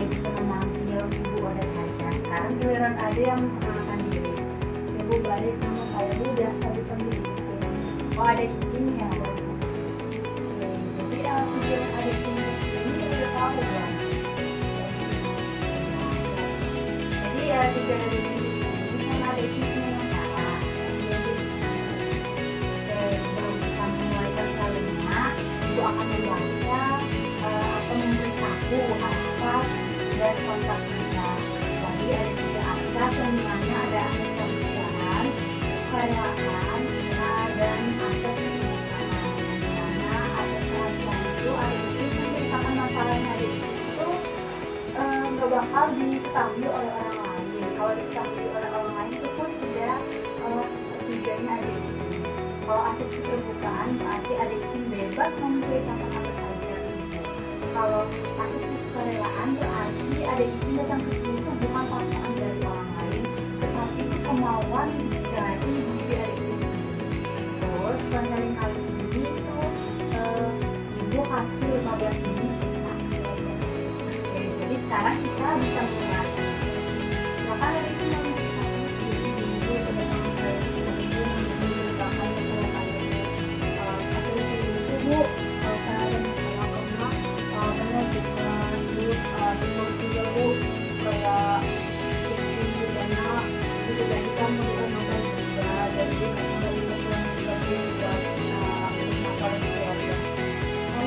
bisa memanggil Ibu Oda saja. Sekarang giliran Ade yang memperkenalkan diri. Ibu balik, nama saya Bu, biasa dipanggil Ibu. Oh, ada ini ya. Oke, jadi tujuan Ade ini sendiri udah tahu kan? Jadi ya tujuan Ade ini sendiri kan Ade ini punya masalah. Oke, sebelum kita memulai salurnya, Ibu akan membaca atau memberitahu asas dan kontak kerja. Jadi ada 3 asas yang dimana ada asas kemanusiaan, kesukarelawan, dan asas kebinekaan. Dimana asas kemanusiaan itu ada itu menceritakan masalahnya ada itu nggak bakal diketahui oleh orang lain. Kalau diketahui oleh orang lain itu pun sudah tujuannya ada itu. Kalau asas keterbukaan berarti ada itu bebas mau menceritakan apa saja. Kalau asas kesukarelaan berarti ada itu datang ke sini itu bukan paksaan dari orang lain, tetapi itu kemauan dari diri ada itu sendiri. Terus konseling kali ini itu Ibu kasih 15 menit. Oke, jadi sekarang kita bisa mulai. Silakan dari itu mau menceritakan diri kedatangan saya di sini, menceritakan masalah saya. Atau itu Bu, saya ada masalah karena tugas terus juga Bu kayak seperti dana sedikit dari kamu bukan makan juga dari dari sekolah juga untuk makan keluarga.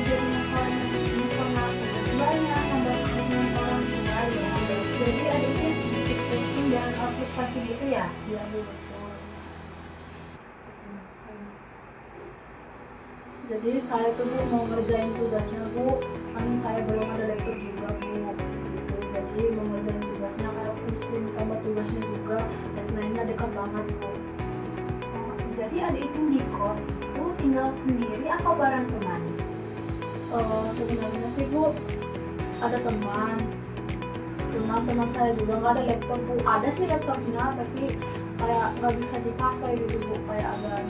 Jadi masalahnya di sini karena tugas banyak membantu orang tua ya. Jadi adanya sedikit pusing dan frustasi gitu ya. Iya Bu, betul. Jadi saya tuh Bu mau ngerjain tugasnya Bu, kan saya belum ada laptop juga Bu, gitu. Jadi mau ngerjain tugasnya kayak pusing, tambah tugasnya juga deadline-nya dekat banget Bu. Jadi adik itu di kos itu tinggal sendiri apa bareng teman? Sebenarnya sih Bu ada teman, cuma teman saya juga nggak ada laptop Bu. Ada sih laptopnya tapi kayak nggak bisa dipakai gitu Bu, kayak agak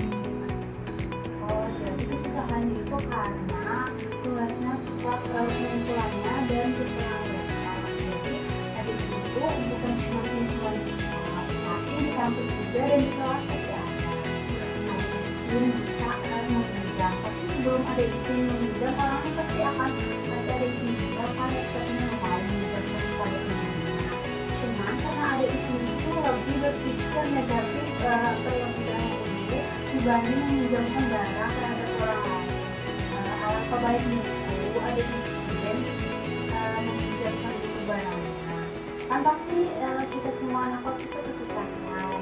Oh, jadi kesusahannya itu karena tugasnya cepat pengumpulannya dan kekurangan data. Jadi adik itu bukan cuma pengumpulan di kelas, tapi di kampus juga dan di kelas pasti ada. Belum bisa meminjam. Pasti sebelum adik itu meminjam, orang itu pasti akan kasih adik itu juga kan laptopnya mau meminjam kepada temannya. Cuman karena adik itu lebih berpikir negatif terlebih dahulu dibanding meminjamkan barang terhadap orang lain. Alangkah baiknya itu ada izin meminjamkan dulu barangnya. Kan pasti kita semua anak kos itu kesusahan.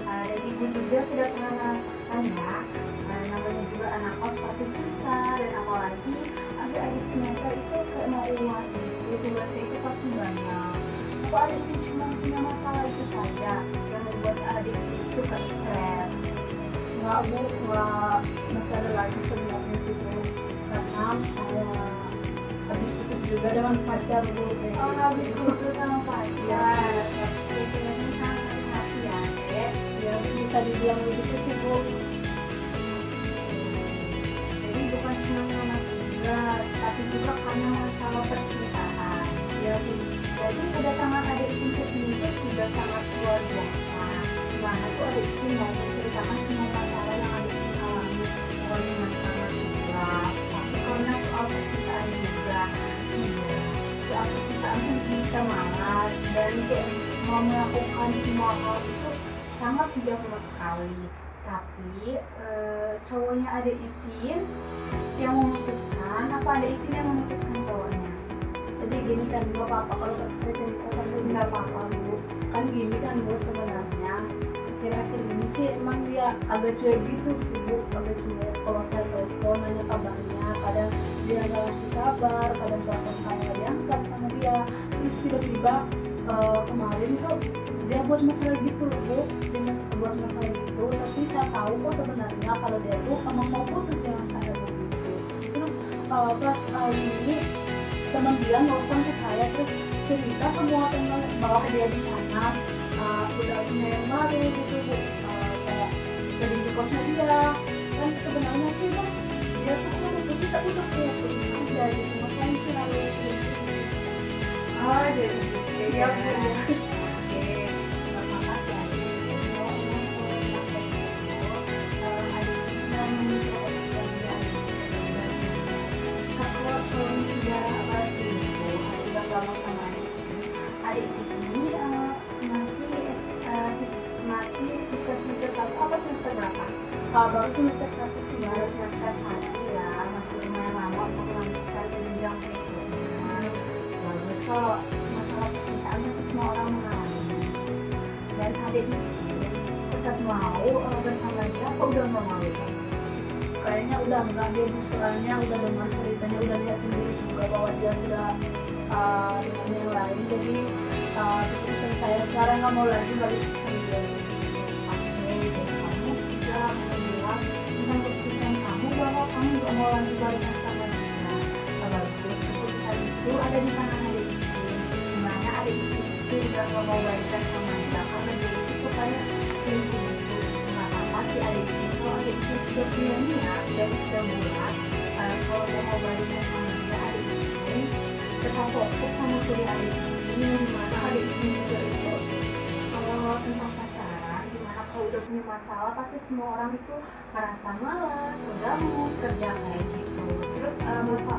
Dan Ibu juga sudah pernah merasakan ya. Namanya juga anak kos pasti susah, dan apalagi akhir-akhir semester itu kayak mau UAS gitu, tugasnya itu pasti banyak. Aku adik itu cuma punya masalah itu saja yang membuat adik itu kayak stres. nggak Bu, nggak masih ada lagi sebenarnya sih Bu, karena habis putus juga dengan pacar Bu. Oh, habis putus sama pacar. Itu sangat sakit hati ya, Dek. Ya bisa dibilang begitu sih Bu. Jadi bukan cuma karena tugas, tapi juga karena masalah percintaan. Ya Bu. Jadi kedatangan adik itu ke sini itu sudah sangat luar biasa. Dimana tuh adik itu mau menceritakan semua masalah yang adik itu alami, bukan cuma karena tugas, tapi karena soal percintaan juga. Iya, soal percintaan kan kita malas dan kayak mau melakukan semua hal itu sangat tidak mulus sekali. Tapi cowoknya adik Itin yang memutuskan, apa adik Itin yang memutuskan cowoknya? Jadi gini kan Bu, apa-apa kalau saya ceritakan Bu, nggak apa-apa Bu. Kan gini kan Bu, sebenarnya akhir-akhir ini sih emang dia agak cuek gitu sih Bu, agak cuek. Kalau saya telepon nanya kabarnya, kadang dia nggak ngasih kabar, kadang telepon saya nggak diangkat sama dia. Terus tiba-tiba kemarin tuh dia buat masalah gitu loh Bu, dia buat masalah gitu. Tapi saya tahu kok sebenarnya kalau dia tuh emang mau putus dengan saya begitu. Terus pas ini teman dia nelfon ke saya, terus cerita semua tentang bahwa dia di sana udah punya yang baru gitu Bu, kayak sering di kosnya dia. Dan sebenarnya sih Bu, dia tuh kalau putus tapi udah putus aja gitu, makanya sih harus gitu. Oh, jadi gitu Iya, ya. Bu. Oke, terima kasih Adik. Kalau emang soal praktek itu, Adik juga mengintrospeksi Adik. Jika kalau cowoknya sudah selingkuh, Adik udah lama sama Adik. Adik ini masih siswa semester 1 apa semester berapa? Baru semester 1 sih, Baru semester 1 ya, masih lumayan lama untuk melanjutkan ke jenjang berikutnya. Bagus kok, masalah percintaan masih semua orang mengalami. Dan Adik ini tetap mau bersama dia apa udah nggak mau ya? kayaknya udah enggak dia, Bu. Soalnya udah dengar ceritanya, udah lihat sendiri juga bahwa dia sudah dengan yang lain. Jadi keputusan saya sekarang nggak mau lagi balik sendiri. Oke, jadi kamu sudah membuat tentang keputusan kamu bahwa kamu nggak mau lagi balikan sama dia. Bagus, keputusan itu ada di tangan Adik dimana Adik itu udah nggak mau balikan sama dia karena dia itu sukanya selingkuh itu. Nggak apa sih Adik itu, kalau Adik itu sudah punya niat dan sudah buat kalau udah mau balikan sama dia, Adik itu tetap fokus sama kuliah Adik ini, dimana Adik ini juga itu kalau tentang pacaran, dimana kalau udah punya masalah pasti semua orang itu merasa malas, gabut, kerja kayak gitu. Terus masa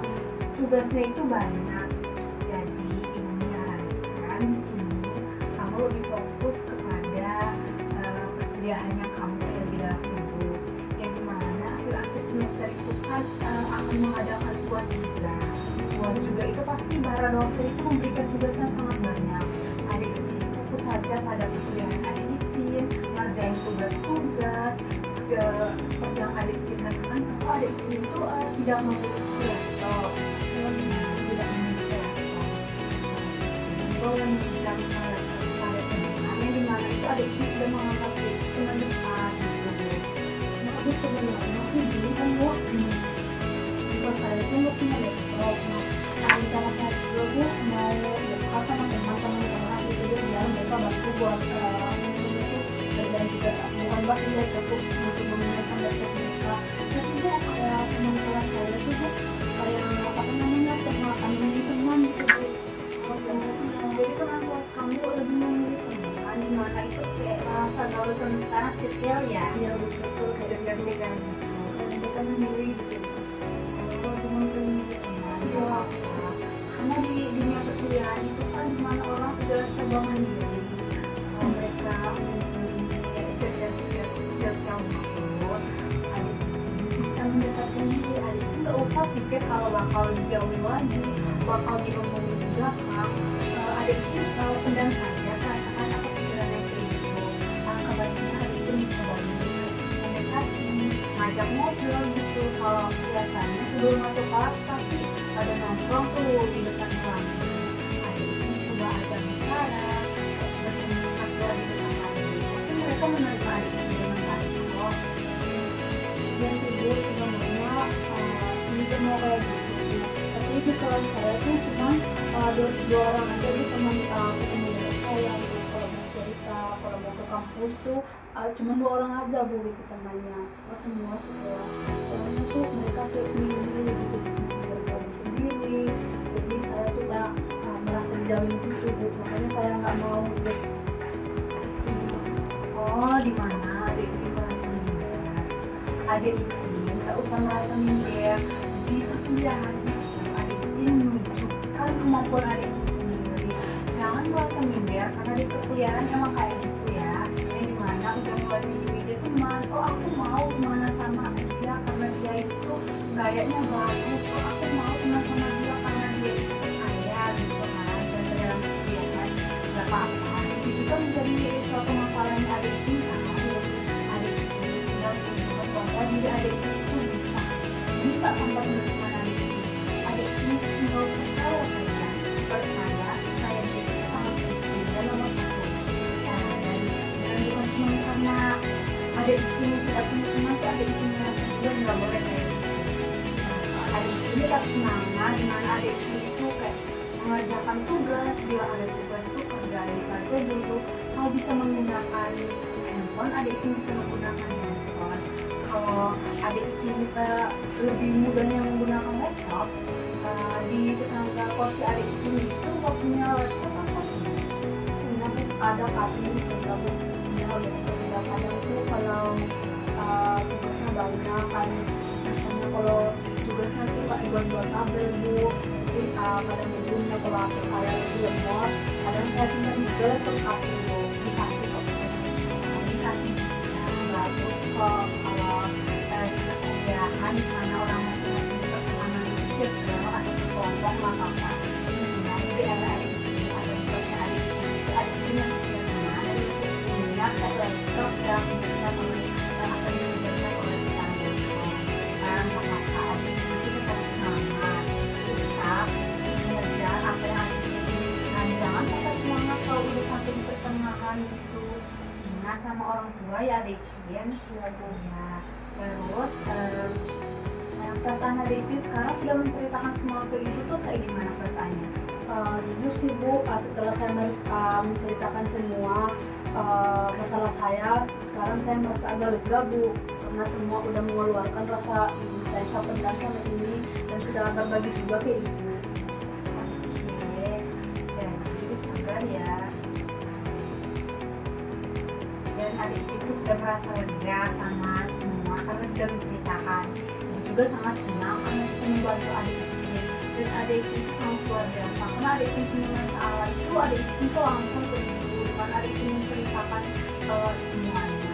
tugasnya itu banyak. Jadi ibu menyarankan di sini kamu lebih fokus kepada perkuliahannya kamu terlebih dahulu. Yang dimana akhir-akhir semester itu kan akan mengadakan UAS juga. UAS juga itu pasti para dosen itu memberikan tugasnya sangat banyak. Adik ini fokus saja pada perkuliahan Adik Itin, ngerjain tugas-tugas. Seperti yang Adik Itin katakan, kalau Adik Itin itu tidak memiliki laptop, tidak memiliki laptop. Kalau yang menjam pada teman-teman, yang dimana itu Adik Itin sudah menganggap itu dengan dekat gitu. Maksud sebenarnya sih dulu kan kalau saya itu nggak punya laptop. Nah, rencana saya juga Bu mau dekat sama teman-teman kelas itu dia bilang mereka bantu buat kerjaan tugas bukan bahkan dia cukup untuk menggunakan laptop mereka. Tapi Bu kayak teman kelas saya tuh Bu kayak apa namanya memilih teman gitu Bu. Jadi teman kelas kamu lebih memilih teman di mana itu kayak bahasa gaul sekarang circle ya. Iya, Bu, betul. Circle kan mereka memilih gitu. Kalau dengan memilih teman itu apa? Karena di dunia perkuliahan itu kan dimana orang udah serba mandiri. Kalau mereka memilih circle gitu, Adik bisa mendekatkan diri. Adik nggak usah pikir kalau bakal dijauhi lagi, bakal diomongin di belakang. Adik itu pendam saja perasaan atau pikiran yang kayak gitu. Kebaiknya Adik itu mencoba mendekati, ngajak ngobrol gitu. Kalau biasanya sebelum masuk kelas pasti ada nongkrong tuh di depan kelas. Adik ini coba ajak bicara, berkomunikasi lagi dengan Adik. Pasti mereka menerima Adik dengan baik kok. Ya sih Bu, sebenarnya ini tuh mau kayak gitu. Tapi di kelas saya tuh cuma dua orang aja Bu teman ketemu dengan saya gitu. Kalau mau cerita, kalau mau ke kampus tuh cuma 2 orang aja Bu gitu temannya. Nggak semua sekelas. Soalnya tuh mereka kayak milih gitu circle sendiri. Jadi saya tuh kayak merasa dijauhin gitu Bu. Makanya saya nggak mau gitu. Oh, di mana Adik ini merasa minder? Adik ini nggak usah merasa minder. Di perkuliahan itu Adik ini menunjukkan kemampuan Adik ini sendiri. Jangan merasa minder karena di perkuliahan emang kayak gitu ya. Yang dimana udah mulai milih teman. Oh, aku mau kemana sama dia karena dia itu gayanya bagus. Oh, aku mau kemana sama dia karena dia itu kaya gitu kan. Dan dalam perkuliahan nggak apa-apa. Itu juga menjadi suatu masalah yang Adik ini kan. Adik ini tinggal menunjukkan bahwa diri Adik itu bisa tanpa menerima Adik ini. Adik ini tinggal percaya saja. Percaya diri itu sangat penting dan nomor satu. Dan bukan cuma karena Adik ini tidak punya teman, tuh Adik ini merasa juga nggak boleh kayak gitu. Adik ini tetap semangat dimana Adik ini itu kayak mengerjakan tugas. Bila ada tugas tuh kerjain saja dulu. Kalau bisa menggunakan handphone, Adik ini bisa menggunakan handphone. Kalau Adik ini lebih mudahnya menggunakan laptop, di tetangga kos Adik ini itu nggak punya laptop ada kadang misalnya Bu, ya kadang itu kalau tugasnya banyak kan, misalnya kalau tugasnya tuh kayak buat tabel Bu, jadi kadang zoomnya kalau aku saya lebih lemot, kadang saya pindah juga laptop aku Bu, dikasih kok dikasih bagus kok kalau juga kuliahan mana orang masih pertemanan itu sih kalau ada kelompok nggak apa-apa. Jadi ada tugasnya adik masih punya teman, ada yang masih punya kayak laptop yang akan diajarkan oleh kita sekarang kakak adik itu tetap semangat, tetap mengejar apa yang adik inginkan, jangan patah semangat kalau udah sampai di pertengahan gitu. Ingat sama orang tua ya adik ya. Terus perasaan adik sekarang sudah menceritakan semua ke ibu tuh kayak gimana perasaannya? Jujur sih Bu, setelah saya menceritakan semua masalah saya, sekarang saya merasa agak lega Bu, karena semua udah mengeluarkan rasa saya pendam sama ini dan sudah berbagi juga ke ibu. Oke, jadi sabar ya. Dan adik itu sudah merasa lega sama semua karena sudah menceritakan, dan juga sangat senang karena bisa membantu adik ini. Dan adik itu sangat luar biasa karena adik itu punya masalah itu, adik itu langsung ke ibu, bukan adik itu menceritakan semuanya.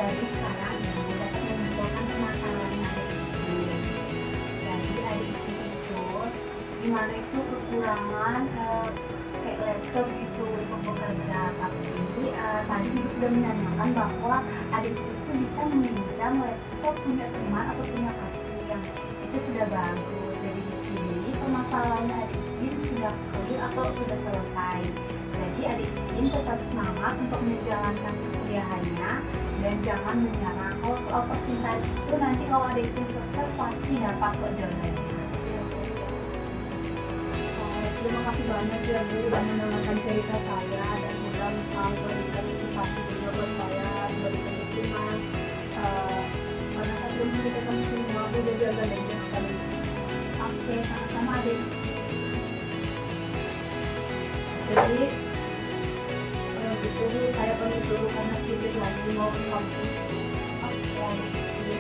Jadi sekarang ibu dapat menyimpulkan permasalahan adik itu. Jadi adik itu dimana itu kekurangan kayak laptop gitu untuk bekerja, tapi tadi ibu sudah menanyakan bahwa adik itu bisa meminjam laptop punya teman atau punya kakak yang itu sudah bagus. Jadi di sini permasalahannya adik ini sudah clear atau sudah selesai. Jadi adik ini tetap semangat untuk menjalankan kuliahannya dan jangan menyerah. Kalau soal percintaan itu nanti kalau adik ini sukses pasti dapat kok jodohnya. Terima kasih banyak ya Bu udah mendengarkan cerita saya dan sudah memberikan motivasi juga buat saya, memberikan dukungan karena saya sudah memberikan semua Bu, jadi agak lega sekali. Oke, sama-sama adik. Jadi kalau gitu Bu, saya pamit dulu karena sedikit lagi mau ke kampus. Oke adik,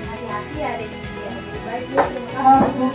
hati-hati ya adik. Ya, baik Bu, terima kasih Bu.